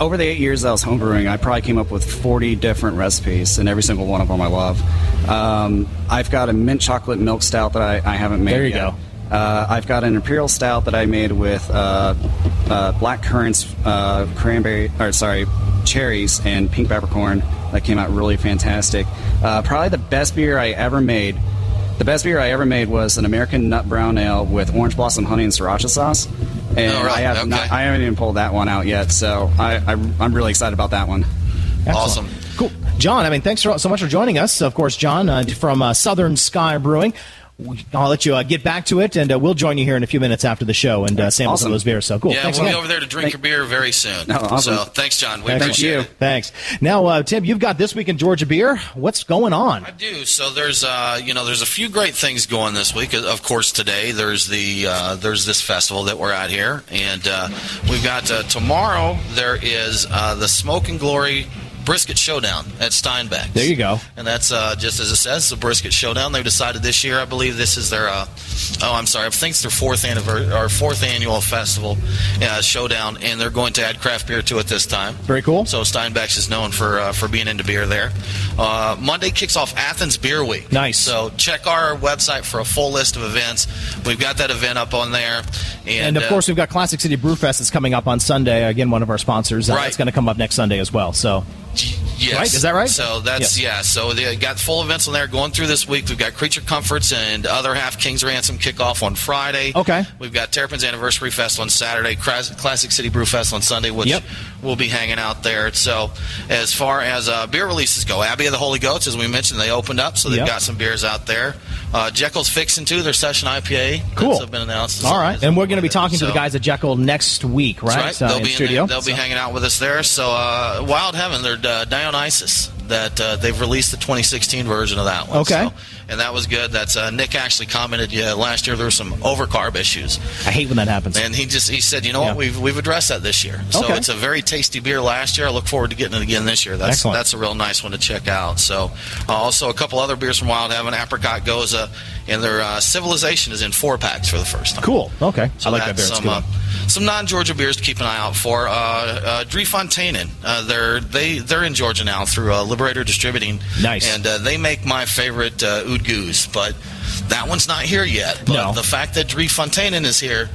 Over the 8 years I was homebrewing, I probably came up with 40 different recipes, and every single one of them I love. I've got a mint chocolate milk stout that I haven't made yet. There you go. I've got an imperial stout that I made with black currants, cherries, and pink peppercorn. That came out really fantastic. Probably the best beer I ever made. The best beer I ever made was an American nut brown ale with orange blossom honey and sriracha sauce. And I haven't even pulled that one out yet, so I'm really excited about that one. Excellent. Awesome. Cool. John, thanks so much for joining us. Of course, John from Southern Sky Brewing. I'll let you get back to it, and we'll join you here in a few minutes after the show and sample some of those beers. So cool. Yeah, thanks we'll again. be over there to drink your beer very soon. Awesome. So thanks, John. We appreciate it. Thanks. Now, Tim, you've got This Week in Georgia Beer. What's going on? I do. So there's a few great things going this week. Of course, today there's this festival that we're at here, and we've got tomorrow. There is the Smoke and Glory Brisket Showdown at Steinbeck's. There you go. And that's just as it says, the Brisket Showdown. They've decided this year, I believe this is their, I think it's their fourth annual festival showdown, and they're going to add craft beer to it this time. Very cool. So Steinbeck's is known for being into beer there. Monday kicks off Athens Beer Week. Nice. So check our website for a full list of events. We've got that event up on there. And of course, we've got Classic City Brewfest that's coming up on Sunday. Again, one of our sponsors. Right. It's going to come up next Sunday as well. So. Yes. Right? Is that right? So that's So they got full events on there going through this week. We've got Creature Comforts and Other Half King's Ransom kickoff on Friday. Okay. We've got Terrapin's Anniversary Fest on Saturday. Classic City Brew Fest on Sunday, which we'll be hanging out there. So as far as beer releases go, Abbey of the Holy Goats, as we mentioned, they opened up, so they've got some beers out there. Jekyll's Fixin' too, their session IPA. Cool. That's been announced. All right. And we're going to be talking to the guys at Jekyll next week, right? That's right. They'll be studio. They'll be hanging out with us there. So Wild Heaven, they're Dionysus. That they've released the 2016 version of that one. Okay. So, and that was good. That's Nick actually commented last year there were some overcarb issues. I hate when that happens. And he said, you know what, we've addressed that this year. So it's a very tasty beer last year. I look forward to getting it again this year. That's a real nice one to check out. So also a couple other beers from Wild Heaven, Apricot Goza, and their Civilization is in 4-packs for the first time. Cool. Okay. So I like that beer. Some non-Georgia beers to keep an eye out for. Driefonteinen, they're in Georgia now through Liberator Distributing. Nice. And they make my favorite Oud Goose, but that one's not here yet. But the fact that Driefonteinen is here,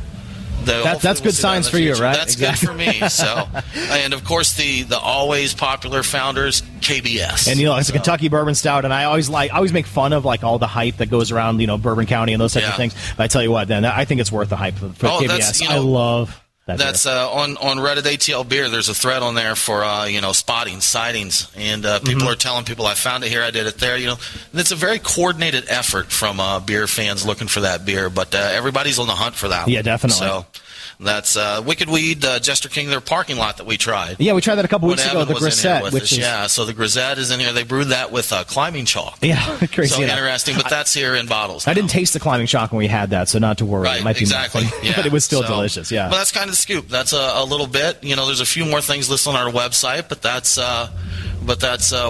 that's good signs for you, right? That's good for me. So, and of course the always popular Founders KBS, and it's a Kentucky bourbon stout, and I always make fun of like all the hype that goes around Bourbon County and those types of things. But I tell you what, then I think it's worth the hype for KBS. I love. That's on Reddit ATL Beer. There's a thread on there for spotting sightings, and people are telling people I found it here, I did it there. It's a very coordinated effort from beer fans looking for that beer, but everybody's on the hunt for that one. Yeah, definitely. So that's Wicked Weed, Jester King, their parking lot that we tried. Yeah, we tried that a couple weeks ago. The Grisette, so the Grisette is in here. They brewed that with climbing chalk. Yeah, crazy. So interesting, but that's here in bottles. I didn't taste the climbing chalk when we had that, so not to worry. Right, it might be exactly. Yeah. But it was still delicious. Yeah, but that's kind of the scoop. That's a little bit. There's a few more things listed on our website, but that's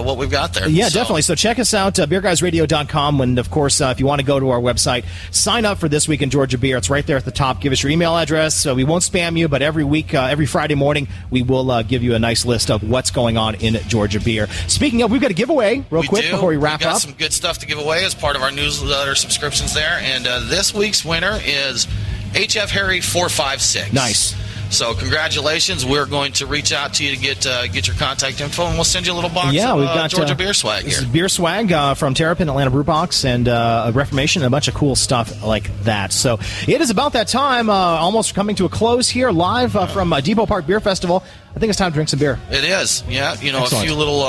what we've got there. Yeah, definitely. So check us out, beerguysradio.com. And, of course, if you want to go to our website, sign up for This Week in Georgia Beer. It's right there at the top. Give us your email address. So we won't spam you, but every week, every Friday morning, we will give you a nice list of what's going on in Georgia Beer. Speaking of, we've got a giveaway before we wrap up. We've got some good stuff to give away as part of our newsletter subscriptions there. And this week's winner is HF Harry 456. Nice. So congratulations. We're going to reach out to you to get your contact info, and we'll send you a little box we've got Georgia beer swag here. This is beer swag from Terrapin, Atlanta Brew Box, and Reformation, and a bunch of cool stuff like that. So it is about that time, almost coming to a close here, live from Depot Park Beer Festival. I think it's time to drink some beer. It is, yeah. Excellent. A few little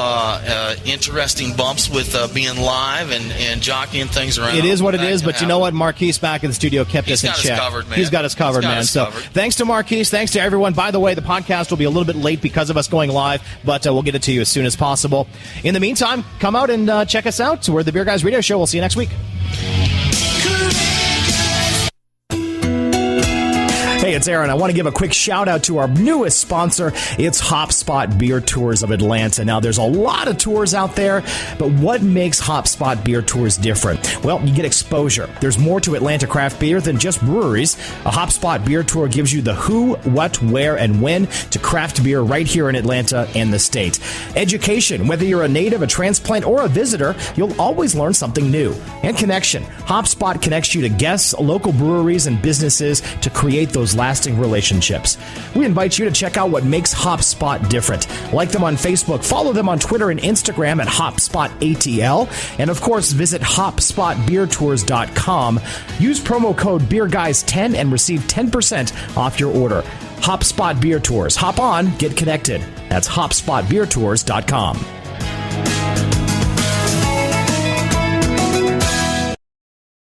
interesting bumps with being live and jockeying things around. It is what it is, but you know what? Marquise back in the studio kept us in check. He's got us covered, man. He's got us covered, man. So thanks to Marquise. Thanks to everyone. By the way, the podcast will be a little bit late because of us going live, but we'll get it to you as soon as possible. In the meantime, come out and check us out. We're the Beer Guys Radio Show. We'll see you next week. Hey, it's Aaron. I want to give a quick shout out to our newest sponsor. It's HopSpot Beer Tours of Atlanta. Now, there's a lot of tours out there, but what makes HopSpot Beer Tours different? Well, you get exposure. There's more to Atlanta craft beer than just breweries. A HopSpot Beer Tour gives you the who, what, where, and when to craft beer right here in Atlanta and the state. Education. Whether you're a native, a transplant, or a visitor, you'll always learn something new. And connection. HopSpot connects you to guests, local breweries, and businesses to create those lasting relationships. We invite you to check out what makes HopSpot different. Like them on Facebook, follow them on Twitter and Instagram at HopSpotATL, and of course, visit HopSpotBeerTours.com. Use promo code BeerGuys10 and receive 10% off your order. HopSpot Beer Tours. Hop on, get connected. That's HopSpotBeerTours.com.